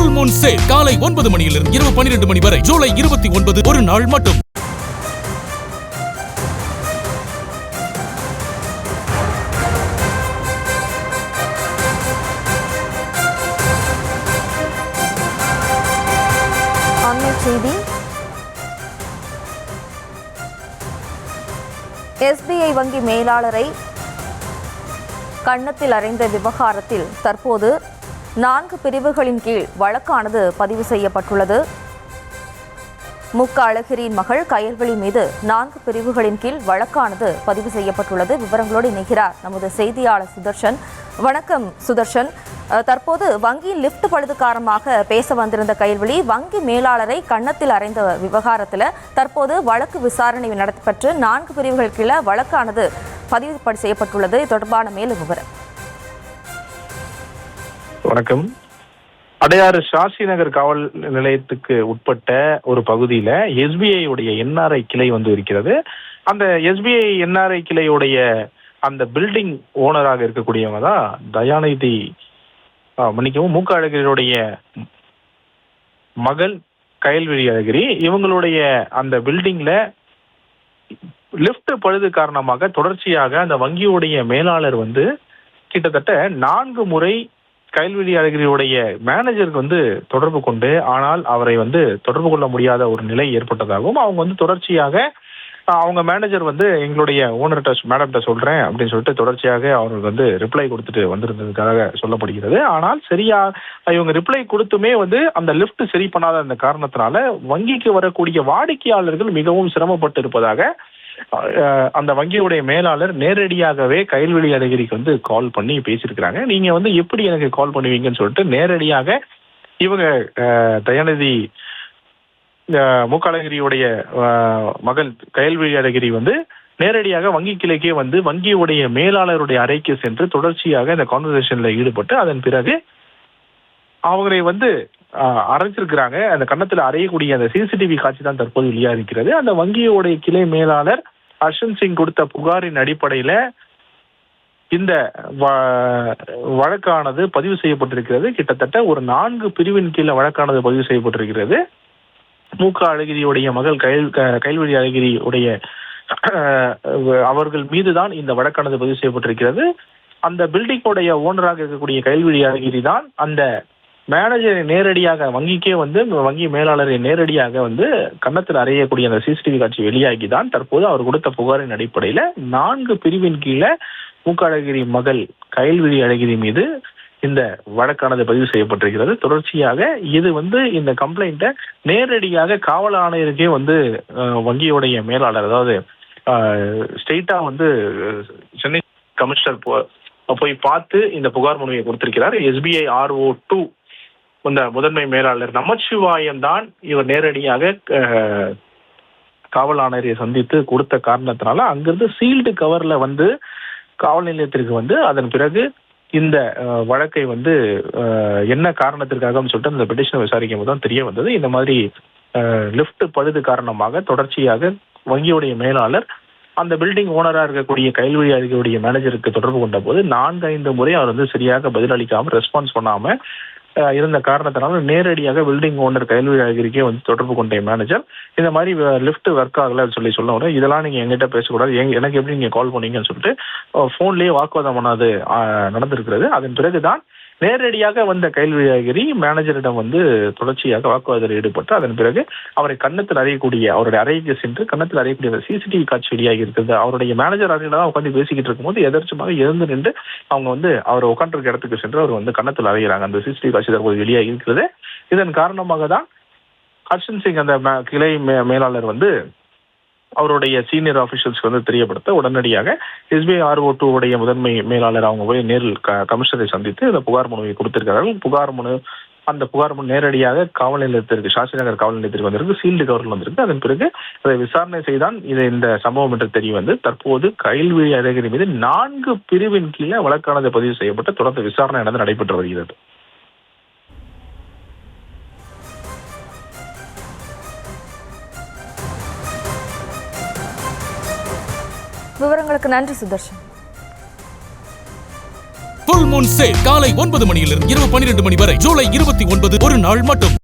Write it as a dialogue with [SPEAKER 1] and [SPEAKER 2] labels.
[SPEAKER 1] Full moon sale காலை 9 மணியிலிருந்து இரவு 12 மணி வரை ஜூலை 29 ஒரு நாள் மட்டும்.
[SPEAKER 2] செய்தி SBI வங்கி மேலாளரை கன்னத்தில் அறைந்த விவகாரத்தில் தற்போது 4 பிரிவுகளின் கீழ் வழக்கானது பதிவு செய்யப்பட்டுள்ளது. அழகிரியின் மகள் கயல்விழி மீது 4 பிரிவுகளின் கீழ் வழக்கானது பதிவு செய்யப்பட்டுள்ளது. விவரங்களோடு இணைகிறார் நமது செய்தியாளர் சுதர்ஷன். வணக்கம் சுதர்ஷன். தற்போது வங்கியின் லிப்ட் பழுது காரணமாக பேச வந்திருந்த கயல்விழி வங்கி மேலாளரை கன்னத்தில் அறைந்த விவகாரத்தில் தற்போது வழக்கு விசாரணை நடைபெற்று 4 பிரிவுகள் கீழே வழக்கானது பதிவு செய்யப்பட்டுள்ளது. இது தொடர்பான மேலும் விவரம்.
[SPEAKER 3] வணக்கம். அடையாறு ஷாசி நகர் காவல் நிலையத்துக்கு உட்பட்ட ஒரு பகுதியில SBI உடைய NRI கிளை இருக்கிறது. அந்த SBI NRI கிளையுடைய அந்த பில்டிங் ஓனராக இருக்கக்கூடியவங்க தான் தயாநிதி அழகிரியுடைய மகள் கயல்விழி அழகிரி. இவங்களுடைய அந்த பில்டிங்ல லிப்ட் பழுது காரணமாக தொடர்ச்சியாக அந்த வங்கியுடைய மேலாளர் கிட்டத்தட்ட 4 முறை கயல்விழி அழகிரியுடைய மேனேஜருக்கு தொடர்பு கொண்டு, ஆனால் அவரை தொடர்பு கொள்ள முடியாத ஒரு நிலை ஏற்பட்டதாகவும், அவங்க தொடர்ச்சியாக அவங்க மேனேஜர் எங்களுடைய ஓனர்கிட்ட மேடம்கிட்ட சொல்றேன் அப்படின்னு சொல்லிட்டு தொடர்ச்சியாக அவருக்கு ரிப்ளை கொடுத்துட்டு வந்திருந்ததுக்காக சொல்லப்படுகிறது. ஆனால் சரியா இவங்க ரிப்ளை கொடுத்துமே அந்த லிஃப்ட் சரி பண்ணாத அந்த காரணத்தினால வங்கிக்கு வரக்கூடிய வாடிக்கையாளர்கள் மிகவும் சிரமப்பட்டு இருப்பதாக அந்த வங்கியுடைய மேலாளர் நேரடியாகவே கயல்விழி அழகிரிக்கு கால் பண்ணி பேசியிருக்கிறாங்க. நீங்க எப்படி எனக்கு கால் பண்ணுவீங்கன்னு சொல்லிட்டு நேரடியாக இவங்க தயாநிதி அழகிரியுடைய மகள் கயல்விழி அழகிரி நேரடியாக வங்கி கிளைக்கே வங்கியுடைய மேலாளருடைய அறைக்கு சென்று தொடர்ச்சியாக இந்த கான்வர்சேஷன்ல ஈடுபட்டு அதன் பிறகு அவங்களை அரைச்சிருக்கிறாங்க. அந்த கன்னத்தில் அறையக்கூடிய அந்த CCTV காட்சி தான் தற்போது வெளியா இருக்கிறது. அந்த வங்கியுடைய கிளை மேலாளர் அர்ஷன் சிங் கொடுத்த புகாரின் அடிப்படையில இந்த வழக்கானது பதிவு செய்யப்பட்டிருக்கிறது. கிட்டத்தட்ட ஒரு 4 பிரிவின் கீழே வழக்கானது பதிவு செய்யப்பட்டிருக்கிறது. அழகிரியுடைய மகள் கயல்விழி அழகிரி உடைய அவர்கள் மீதுதான் இந்த வழக்கானது பதிவு செய்யப்பட்டிருக்கிறது. அந்த பில்டிங்கோடைய ஓனராக இருக்கக்கூடிய கயல்விழி அழகிரி தான் அந்த மேனேஜரை நேரடியாக வங்கிக்கே வங்கி மேலாளரை நேரடியாக கன்னத்தில் அறையக்கூடிய அந்த CCTV காட்சி வெளியாகி தான் தற்போது அவர் கொடுத்த புகாரின் அடிப்படையில 4 பிரிவின் கீழே அழகிரி மகள் கயல்விழி அழகிரி மீது இந்த வழக்கானது பதிவு செய்யப்பட்டிருக்கிறது. தொடர்ச்சியாக இது இந்த கம்ப்ளைண்ட்டை நேரடியாக காவல் ஆணையருக்கே வங்கியுடைய மேலாளர், அதாவது ஸ்ட்ரெயிட்டா சென்னை கமிஷனர் போய் பார்த்து இந்த புகார் மனுவை கொடுத்திருக்கிறார். SBI RO2 இந்த முதன்மை மேலாளர் நமச்சிவாயம் தான் இவர் நேரடியாக காவல் ஆணையரை சந்தித்து கொடுத்த காரணத்தினால அங்கிருந்து சீல்டு கவர்ல காவல் நிலையத்திற்கு அதன் பிறகு இந்த வழக்கை என்ன காரணத்திற்காக சொல்லிட்டு அந்த பெட்டிஷனை விசாரிக்கும் போது தான் தெரிய வந்தது. இந்த மாதிரி லிஃப்ட் பழுது காரணமாக தொடர்ச்சியாக வங்கியுடைய மேலாளர் அந்த பில்டிங் ஓனராக இருக்கக்கூடிய கயல்விழி அழகிரியுடைய மேனேஜருக்கு தொடர்பு கொண்ட போது 4-5 முறை அவர் சரியாக பதிலளிக்காம ரெஸ்பான்ஸ் பண்ணாம இருந்த காரணத்தினால நேரடியாக பில்டிங் ஓனர் கயல்விழி அழகிரிக்கே தொடர்பு கொண்ட மேனேஜர் இந்த மாதிரி லிஃப்ட் ஒர்க் ஆகல சொல்ல வரும், இதெல்லாம் நீங்க எங்கிட்ட பேசக்கூடாது, எனக்கு எப்படி நீங்க கால் பண்ணீங்கன்னு சொல்லிட்டு போன்லயே வாக்குவாதம் பண்ணாது நடந்திருக்கிறது. அதன் பிறகுதான் நேரடியாக கயல்விழி அழகிரி மேனேஜரிடம் தொடர்ச்சியாக வாக்குவாதத்தில் ஈடுபட்டு அதன் பிறகு அவரை கன்னத்தில் அறையக்கூடிய அவருடைய அறைக்கு சென்று கன்னத்தில் அறையக்கூடிய அந்த CCTV காட்சி வெளியாகி இருக்கிறது. அவருடைய மேனேஜர் அறையில தான் உட்காந்து பேசிக்கிட்டு இருக்கும்போது எதர்ச்சமாக எழுந்து நின்று அவங்க அவர் உட்காந்துருக்க இடத்துக்கு சென்று அவர் கன்னத்தில் அறைகிறாங்க. அந்த CCTV காட்சி தற்போது வெளியாகி இருக்கிறது. இதன் காரணமாக தான் ஹர்ஷன் சிங் அந்த கிளை மேலாளர் அவருடைய சீனியர் ஆஃபீஷியல்ஸ்க்கு தெரியப்படுத்த உடனடியாக SBI RO2 உடைய முதன்மை மேலாளர் அவங்க போய் நேரில் கமிஷனரை சந்தித்து இந்த புகார் மனுவை கொடுத்திருக்கிறார்கள். அந்த புகார் மனு நேரடியாக காவல் நிலையத்திற்கு ஷாசி நகர் காவல் நிலையத்திற்கு வந்திருக்கு, சீல்டு கவரில் வந்திருக்கு. அதன் பிறகு அதை விசாரணை செய்தான் இந்த சம்பவம் என்று தெரிய தற்போது கயல்விழி அழகிரி மீது 4 பிரிவின் கீழே வழக்கானது பதிவு செய்யப்பட்டு தொடர்ந்து விசாரணை நடைபெற்று வருகிறது.
[SPEAKER 2] விவரங்களுக்கு நன்றி Sudarshan.
[SPEAKER 1] Full full moon sale காலை 9 மணியிலிருந்து இரவு 12 மணி வரை ஜூலை 29 ஒரு நாள் மட்டும்.